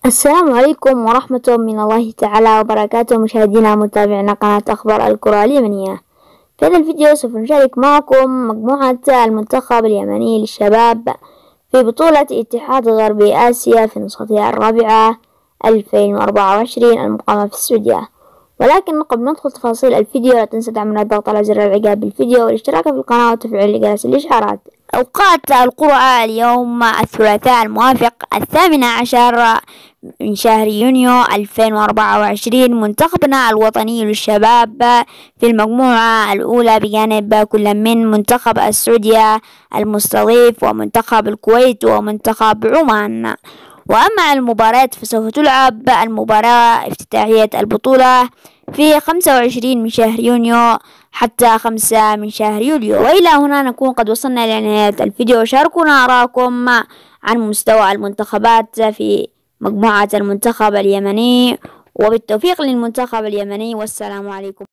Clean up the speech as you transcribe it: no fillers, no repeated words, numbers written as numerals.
السلام عليكم ورحمة من الله تعالى وبركاته، مشاهدينا متابعينا قناة أخبار الكرة اليمنية. في هذا الفيديو سوف نشارك معكم مجموعة المنتخب اليمني للشباب في بطولة اتحاد غربي آسيا في نسختها الرابعة 2024 المقامة في السعودية. ولكن قبل ندخل تفاصيل الفيديو لا تنسى دعمنا بالضغط على زر الإعجاب بالفيديو والاشتراك في القناة وتفعيل جرس الإشعارات. أوقات القرعة اليوم الثلاثاء الموافق 18 من شهر يونيو 2024. منتخبنا الوطني للشباب في المجموعة الأولى بجانب كل من منتخب السعودية المستضيف ومنتخب الكويت ومنتخب عمان. وأما المباراة فسوف تلعب المباراة افتتاحية البطولة في 25 من شهر يونيو حتى 5 من شهر يوليو. وإلى هنا نكون قد وصلنا لنهاية الفيديو. شاركونا آراءكم عن مستوى المنتخبات في مجموعة المنتخب اليمني، وبالتوفيق للمنتخب اليمني، والسلام عليكم.